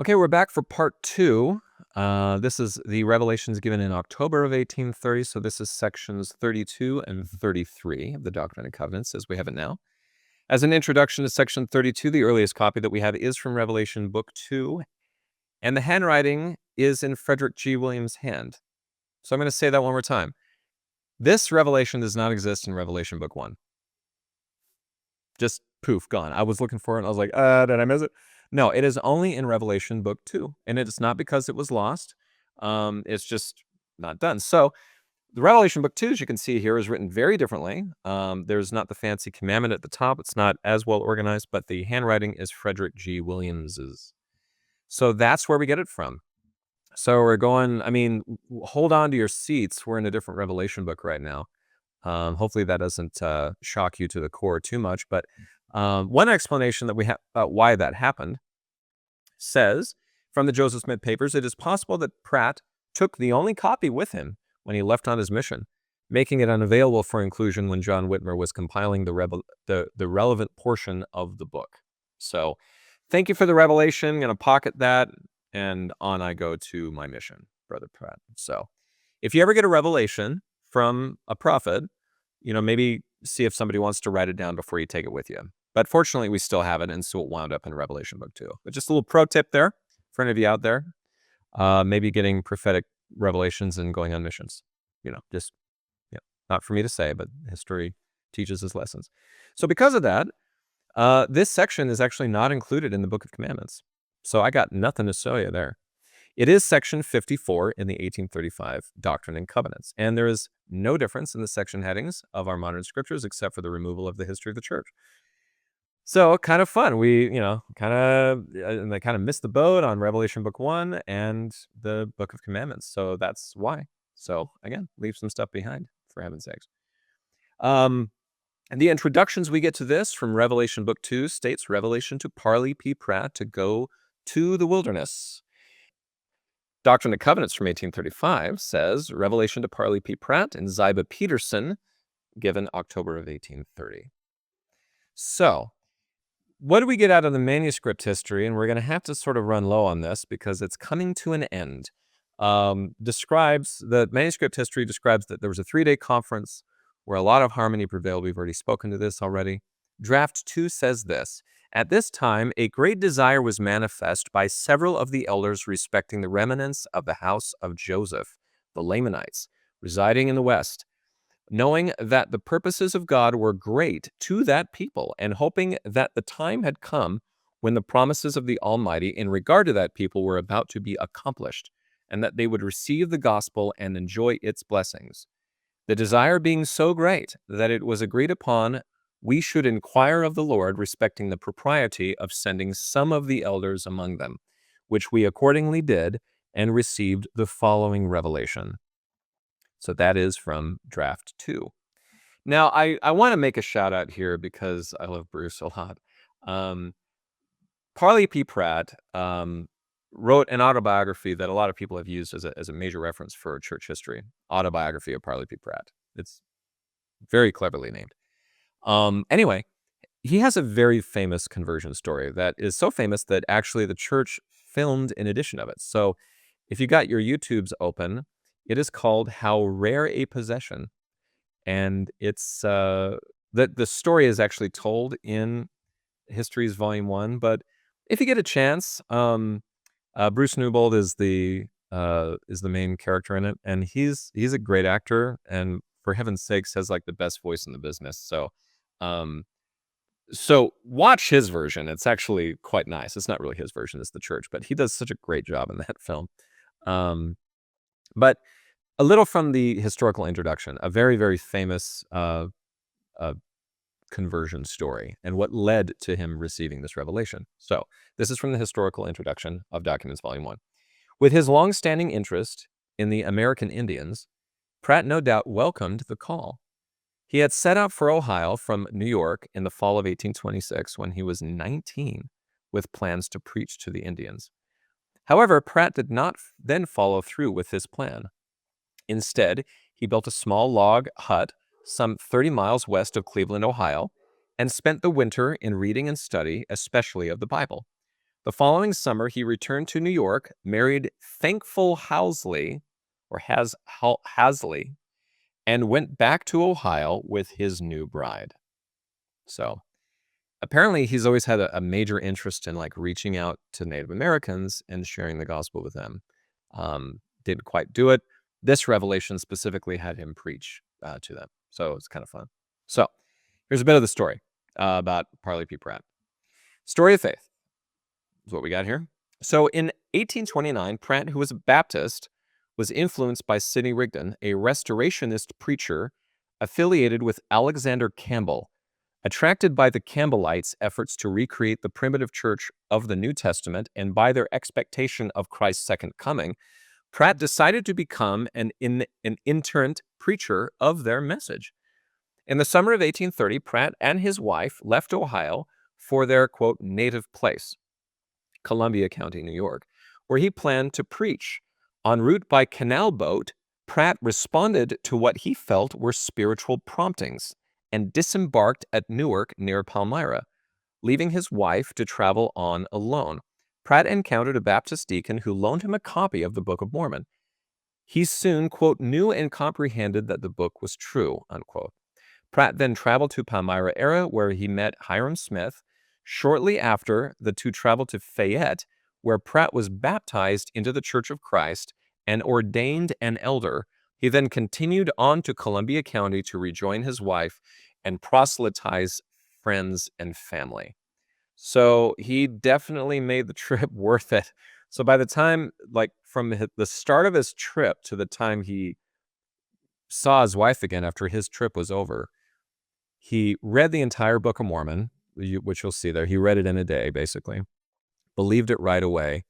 Okay, we're back for part 2. This is the revelations given in October of 1830, so this is sections 32 and 33 of the Doctrine and Covenants as we have it now. As an introduction to section 32, the earliest copy that we have is from Revelation Book 2, and the handwriting is in Frederick G. Williams' hand. So I'm going to say that one more time. This revelation does not exist in Revelation Book 1. Just poof, gone. I was looking for it, and I was like, did I miss it? No, it is only in Revelation Book 2, and it's not because it was lost. It's just not done. So the Revelation Book 2, as you can see here, is written very differently. There's not the fancy commandment at the top. It's not as well organized, but the handwriting is Frederick G. Williams's. So that's where we get it from. So we're going, hold on to your seats. We're in a different Revelation book right now. Hopefully that doesn't shock you to the core too much. But one explanation that we have about why that happened says, from the Joseph Smith papers, it is possible that Pratt took the only copy with him when he left on his mission, making it unavailable for inclusion when John Whitmer was compiling the relevant portion of the book. So thank you for the revelation. I'm going to pocket that, and on I go to my mission, Brother Pratt. So if you ever get a revelation from a prophet, maybe see if somebody wants to write it down before you take it with you. But fortunately, we still have it, and so it wound up in Revelation Book 2. But just a little pro tip there for any of you out there, maybe getting prophetic revelations and going on missions. Not for me to say, but history teaches us lessons. So because of that, this section is actually not included in the Book of Commandments. So I got nothing to show you there. It is section 54 in the 1835 Doctrine and Covenants, and there is no difference in the section headings of our modern scriptures except for the removal of the history of the church. So kind of fun. We, kind of missed the boat on Revelation Book 1 and the Book of Commandments. So that's why. So again, leave some stuff behind, for heaven's sakes. And the introductions we get to this from Revelation Book 2 states Revelation to Parley P. Pratt to go to the wilderness. Doctrine and Covenants from 1835 says Revelation to Parley P. Pratt and Ziba Peterson, given October of 1830. So what do we get out of the manuscript history? And we're going to have to sort of run low on this because it's coming to an end. The manuscript history describes that there was a 3-day conference where a lot of harmony prevailed. We've already spoken to this already. Draft 2 says this. At this time, a great desire was manifest by several of the elders respecting the remnants of the house of Joseph, the Lamanites, residing in the West, knowing that the purposes of God were great to that people, and hoping that the time had come when the promises of the Almighty in regard to that people were about to be accomplished, and that they would receive the gospel and enjoy its blessings. The desire being so great that it was agreed upon we should inquire of the Lord respecting the propriety of sending some of the elders among them, which we accordingly did, and received the following revelation. So that is from Draft 2. Now, I want to make a shout out here because I love Bruce a lot. Parley P. Pratt wrote an autobiography that a lot of people have used as a major reference for church history. Autobiography of Parley P. Pratt. It's very cleverly named. Anyway, he has a very famous conversion story that is so famous that actually the church filmed an edition of it. So if you got your YouTubes open, it is called How Rare a Possession. And it's the story is actually told in Histories Volume 1. But if you get a chance, Bruce Newbold is the main character in it, and he's a great actor, and for heaven's sakes has like the best voice in the business. So watch his version. It's actually quite nice. It's not really his version, it's the church, but he does such a great job in that film. But a little from the historical introduction, a very, very famous conversion story and what led to him receiving this revelation. So this is from the historical introduction of Documents Volume 1. With his long-standing interest in the American Indians, Pratt no doubt welcomed the call. He had set out for Ohio from New York in the fall of 1826 when he was 19 with plans to preach to the Indians. However, Pratt did not then follow through with his plan. Instead, he built a small log hut some 30 miles west of Cleveland, Ohio, and spent the winter in reading and study, especially of the Bible. The following summer, he returned to New York, married Thankful Hasley, Hasley, and went back to Ohio with his new bride. So apparently he's always had a major interest in like reaching out to Native Americans and sharing the gospel with them. Didn't quite do it. This revelation specifically had him preach to them. So it's kind of fun. So here's a bit of the story about Parley P. Pratt. Story of faith is what we got here. So in 1829, Pratt, who was a Baptist, was influenced by Sidney Rigdon, a restorationist preacher affiliated with Alexander Campbell. Attracted by the Campbellites' efforts to recreate the primitive church of the New Testament and by their expectation of Christ's second coming, Pratt decided to become an itinerant preacher of their message. In the summer of 1830, Pratt and his wife left Ohio for their, quote, native place, Columbia County, New York, where he planned to preach. En route by canal boat, Pratt responded to what he felt were spiritual promptings and disembarked at Newark near Palmyra, leaving his wife to travel on alone. Pratt encountered a Baptist deacon who loaned him a copy of the Book of Mormon. He soon, quote, knew and comprehended that the book was true, unquote. Pratt then traveled to Palmyra area where he met Hiram Smith. Shortly after, the two traveled to Fayette, where Pratt was baptized into the Church of Christ and ordained an elder. He then continued on to Columbia County to rejoin his wife and proselytize friends and family. So he definitely made the trip worth it. So by the time, like from the start of his trip to the time he saw his wife again after his trip was over, he read the entire Book of Mormon, which you'll see there. He read it in a day, basically, believed it right away,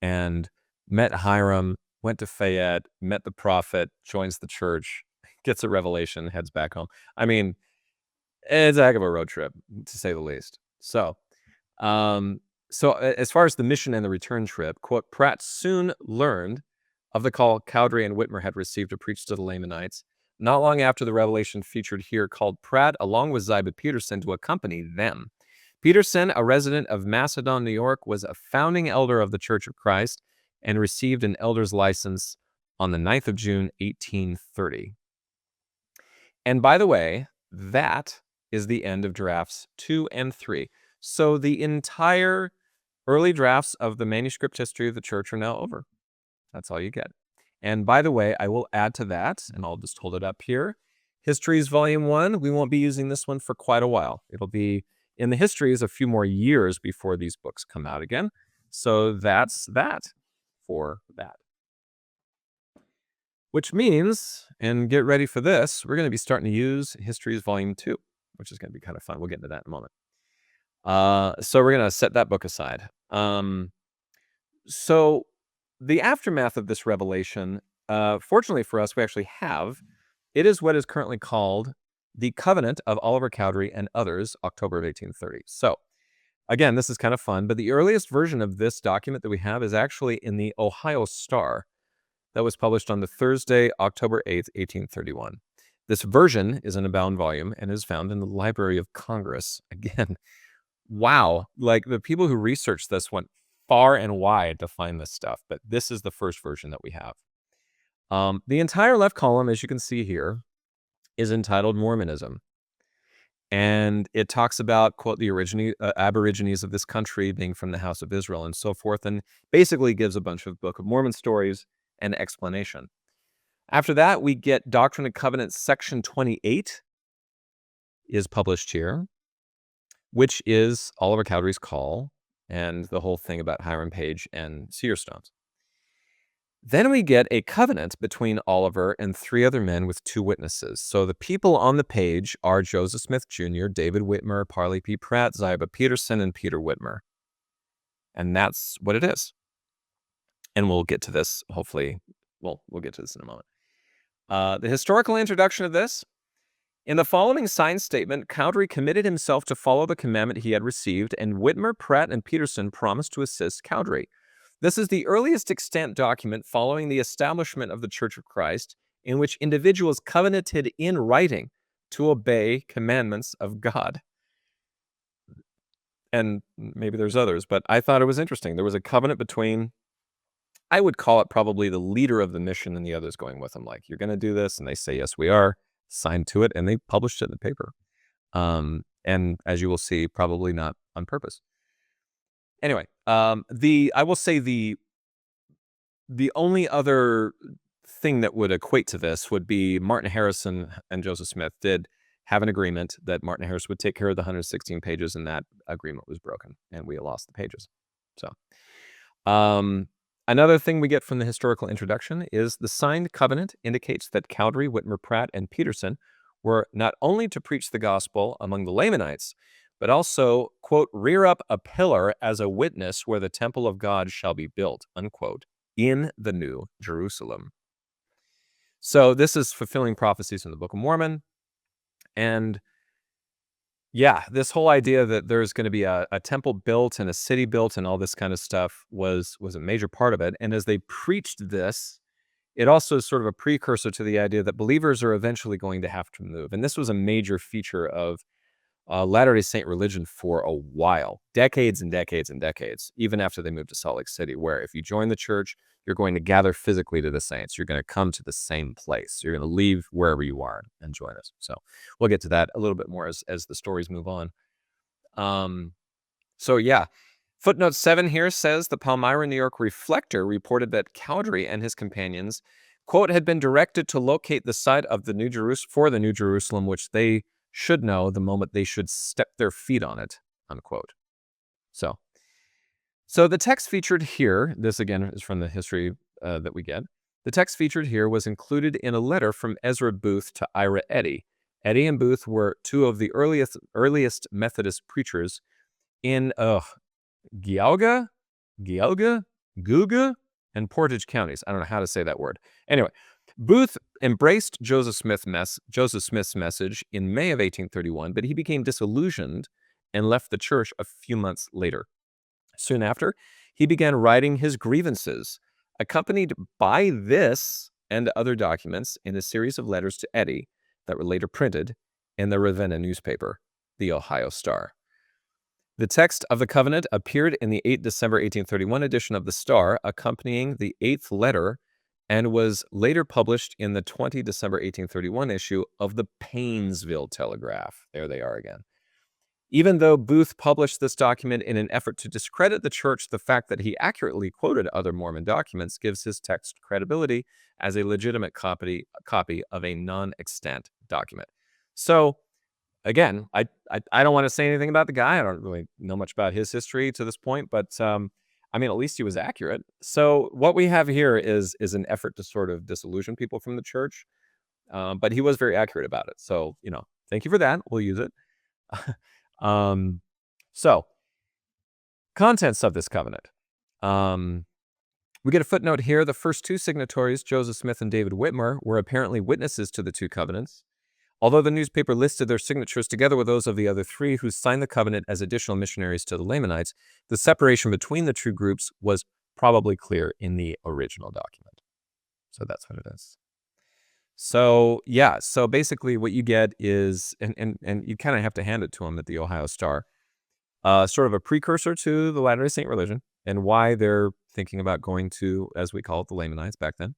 and met Hiram, went to Fayette, met the prophet, joins the church, gets a revelation, heads back home. I mean, it's a heck of a road trip, to say the least. So as far as the mission and the return trip, quote, Pratt soon learned of the call Cowdery and Whitmer had received to preach to the Lamanites. Not long after the revelation featured here called Pratt, along with Ziba Peterson, to accompany them. Peterson, a resident of Macedon, New York, was a founding elder of the Church of Christ and received an elder's license on the 9th of June, 1830. And by the way, that is the end of drafts 2 and 3. So the entire early drafts of the manuscript history of the church are now over. That's all you get. And by the way, I will add to that, and I'll just hold it up here. Histories Volume 1, we won't be using this one for quite a while. It'll be in the histories a few more years before these books come out again. So that's that for that. Which means, and get ready for this, we're going to be starting to use Histories Volume 2, which is going to be kind of fun. We'll get into that in a moment. So we're going to set that book aside. So the aftermath of this revelation, fortunately for us, we actually have. It is what is currently called the Covenant of Oliver Cowdery and Others, October of 1830. So again, this is kind of fun, but the earliest version of this document that we have is actually in the Ohio Star that was published on the Thursday, October 8th, 1831. This version is in a bound volume and is found in the Library of Congress. Again, wow, like the people who researched this went far and wide to find this stuff, but this is the first version that we have. The entire left column, as you can see here, is entitled Mormonism. And it talks about, quote, the Aborigines of this country being from the house of Israel and so forth, and basically gives a bunch of Book of Mormon stories and explanation. After that, we get Doctrine and Covenants section 28 is published here, which is Oliver Cowdery's call and the whole thing about Hiram Page and seer stones. Then we get a covenant between Oliver and 3 other men with 2 witnesses. So the people on the page are Joseph Smith Jr., David Whitmer, Parley P. Pratt, Ziba Peterson, and Peter Whitmer. And that's what it is. And we'll get to this, hopefully. Well, we'll get to this in a moment. The historical introduction of this. In the following signed statement, Cowdery committed himself to follow the commandment he had received, and Whitmer, Pratt, and Peterson promised to assist Cowdery. This is the earliest extant document following the establishment of the Church of Christ, in which individuals covenanted in writing to obey commandments of God. and maybe there's others, but I thought it was interesting. There was a covenant between, I would call it probably the leader of the mission and the others going with him. Like, you're going to do this. And they say, yes, we are. Signed to it. And they published it in the paper. And as you will see, probably not on purpose. Anyway, I will say the only other thing that would equate to this would be Martin Harrison and Joseph Smith did have an agreement that Martin Harris would take care of the 116 pages, and that agreement was broken, and we lost the pages. So, another thing we get from the historical introduction is the signed covenant indicates that Cowdery, Whitmer, Pratt, and Peterson were not only to preach the gospel among the Lamanites, but also, quote, rear up a pillar as a witness where the temple of God shall be built, unquote, in the New Jerusalem. So this is fulfilling prophecies in the Book of Mormon. And yeah, this whole idea that there's going to be a temple built and a city built and all this kind of stuff was a major part of it. And as they preached this, it also is sort of a precursor to the idea that believers are eventually going to have to move. And this was a major feature of Latter-day Saint religion for a while, decades and decades and decades, even after they moved to Salt Lake City, where if you join the church, you're going to gather physically to the saints. You're going to come to the same place. You're going to leave wherever you are and join us. So we'll get to that a little bit more as the stories move on. So yeah, footnote 7 here says the Palmyra, New York Reflector reported that Cowdery and his companions, quote, had been directed to locate the site of the New Jerusalem, which they should know the moment they should step their feet on it, unquote. So the text featured here, this again is from the history that we get. The text featured here was included in a letter from Ezra Booth to Ira Eddy. Eddy and Booth were two of the earliest Methodist preachers in Geauga, Guga, and Portage counties. I don't know how to say that word. Anyway, Booth embraced Joseph Smith's message in May of 1831, but he became disillusioned and left the church a few months later. Soon after, he began writing his grievances, accompanied by this and other documents in a series of letters to Eddy that were later printed in the Ravenna newspaper, the Ohio Star. The text of the covenant appeared in the 8 December 1831 edition of the Star, accompanying the 8th letter, and was later published in the 20 December 1831 issue of the Painesville Telegraph. There they are again. Even though Booth published this document in an effort to discredit the church, the fact that he accurately quoted other Mormon documents gives his text credibility as a legitimate copy of a non-extant document. So, again, I don't want to say anything about the guy. I don't really know much about his history to this point, but I mean, at least he was accurate. So what we have here is an effort to sort of disillusion people from the church, but he was very accurate about it. So, thank you for that. We'll use it. So, contents of this covenant. We get a footnote here. The first two signatories, Joseph Smith and David Whitmer, were apparently witnesses to the two covenants. Although the newspaper listed their signatures together with those of the other three who signed the covenant as additional missionaries to the Lamanites, the separation between the two groups was probably clear in the original document. So that's what it is. So yeah, so basically what you get is, and you kind of have to hand it to them at the Ohio Star, sort of a precursor to the Latter-day Saint religion and why they're thinking about going to, as we call it, the Lamanites back then.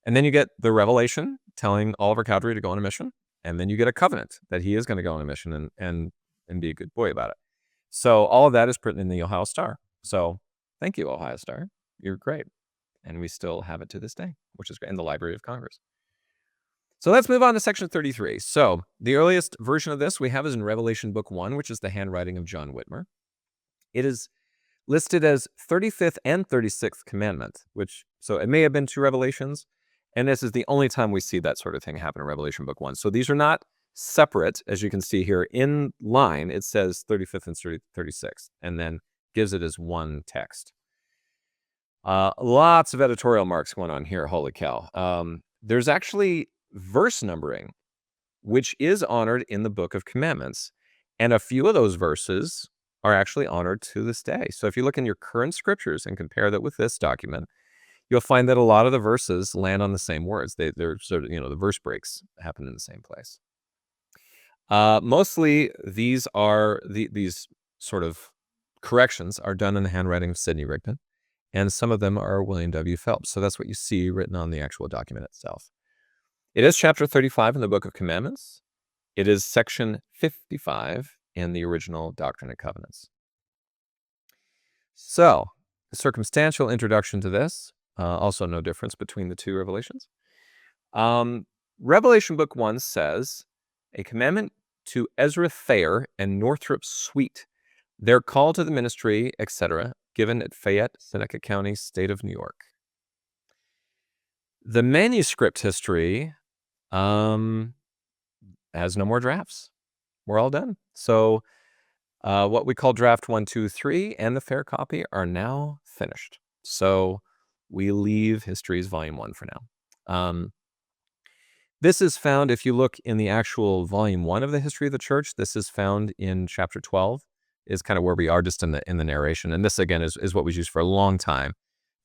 And then you get the revelation telling Oliver Cowdery to go on a mission. And then you get a covenant that he is going to go on a mission and be a good boy about it. So all of that is printed in the Ohio Star. So thank you, Ohio Star. You're great. And we still have it to this day, which is great, in the Library of Congress. So let's move on to section 33. So the earliest version of this we have is in Revelation Book 1, which is the handwriting of John Whitmer. It is listed as 35th and 36th commandment, so it may have been two revelations. And this is the only time we see that sort of thing happen in Revelation Book 1. So these are not separate, as you can see here. In line, it says 35th and 36th, and then gives it as one text. Lots of editorial marks going on here. Holy cow. There's actually verse numbering, which is honored in the Book of Commandments. And a few of those verses are actually honored to this day. So if you look in your current scriptures and compare that with this document, you'll find that a lot of the verses land on the same words. They're sort of, the verse breaks happen in the same place. Mostly these are these sort of corrections are done in the handwriting of Sidney Rigdon, and some of them are William W. Phelps. So that's what you see written on the actual document itself. It is chapter 35 in the Book of Commandments. It is section 55 in the original Doctrine and Covenants. So, a circumstantial introduction to this, also no difference between the two revelations. Revelation Book 1 says, a commandment to Ezra Thayer and Northrop Sweet, their call to the ministry, etc., given at Fayette, Seneca County, state of New York. The manuscript history has no more drafts. We're all done. So what we call draft 1, 2, 3 and the fair copy are now finished. So we leave Histories Volume 1 for now. This is found, if you look in the actual Volume 1 of the History of the Church, this is found in chapter 12, is kind of where we are just in the narration. And this, again, is what was used for a long time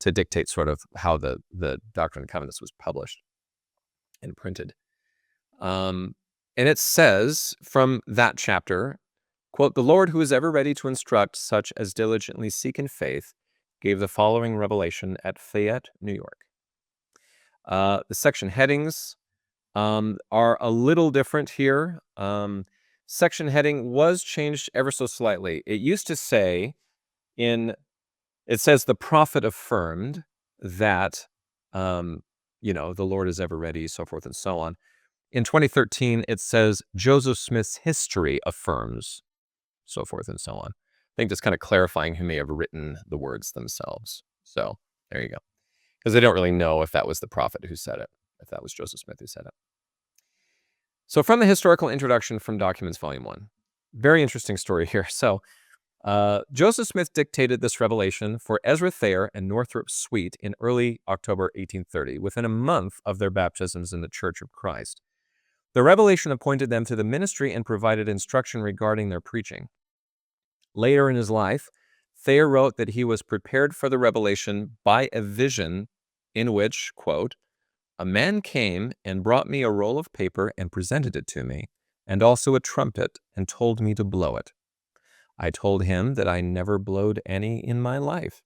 to dictate sort of how the Doctrine and Covenants was published and printed. And it says from that chapter, quote, the Lord, who is ever ready to instruct such as diligently seek in faith, gave the following revelation at Fayette, New York. The section headings are a little different here. Section heading was changed ever so slightly. It used to say it says the prophet affirmed that, the Lord is ever ready, so forth and so on. In 2013, it says Joseph Smith's history affirms, so forth and so on. I think just kind of clarifying who may have written the words themselves. So there you go. Because they don't really know if that was the prophet who said it, if that was Joseph Smith who said it. So from the historical introduction from Documents Volume 1, very interesting story here. So Joseph Smith dictated this revelation for Ezra Thayer and Northrop Sweet in early October 1830, within a month of their baptisms in the Church of Christ. The revelation appointed them to the ministry and provided instruction regarding their preaching. Later in his life, Thayer wrote that he was prepared for the revelation by a vision in which, quote, a man came and brought me a roll of paper and presented it to me, and also a trumpet, and told me to blow it. I told him that I never blowed any in my life.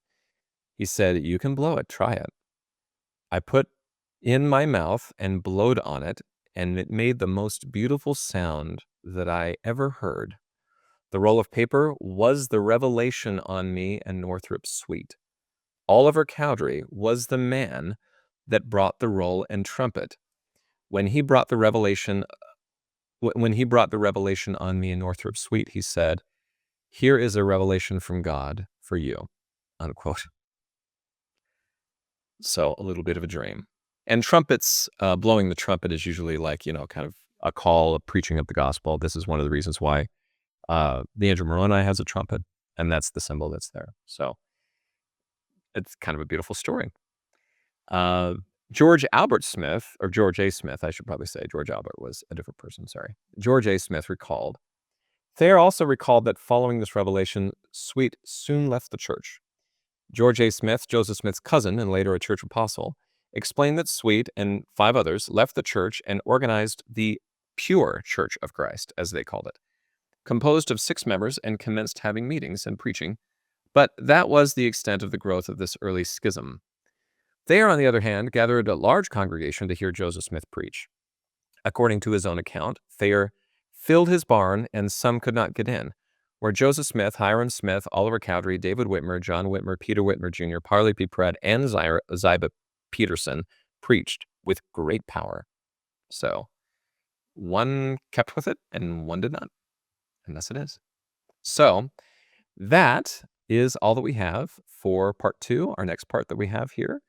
He said, you can blow it, try it. I put in my mouth and blowed on it, and it made the most beautiful sound that I ever heard. The roll of paper was the revelation on me and Northrop Sweet. Oliver Cowdery was the man that brought the roll and trumpet. When he brought the revelation on me and Northrop Sweet, he said, here is a revelation from God for you, unquote. So a little bit of a dream. And trumpets, blowing the trumpet is usually like, kind of a call, a preaching of the gospel. This is one of the reasons why the Andrew Moroni has a trumpet, and that's the symbol that's there. So it's kind of a beautiful story. George Albert Smith, or George A. Smith, I should probably say. George Albert was a different person, sorry. George A. Smith recalled, Thayer also recalled that following this revelation, Sweet soon left the church. George A. Smith, Joseph Smith's cousin and later a church apostle, explained that Sweet and 5 others left the church and organized the Pure Church of Christ, as they called it, composed of 6 members, and commenced having meetings and preaching. But that was the extent of the growth of this early schism. Thayer, on the other hand, gathered a large congregation to hear Joseph Smith preach. According to his own account, Thayer filled his barn, and some could not get in, where Joseph Smith, Hiram Smith, Oliver Cowdery, David Whitmer, John Whitmer, Peter Whitmer Jr., Parley P. Pratt, and Ziba Peterson preached with great power. So one kept with it and one did not. And thus it is. So that is all that we have for part 2. Our next part that we have here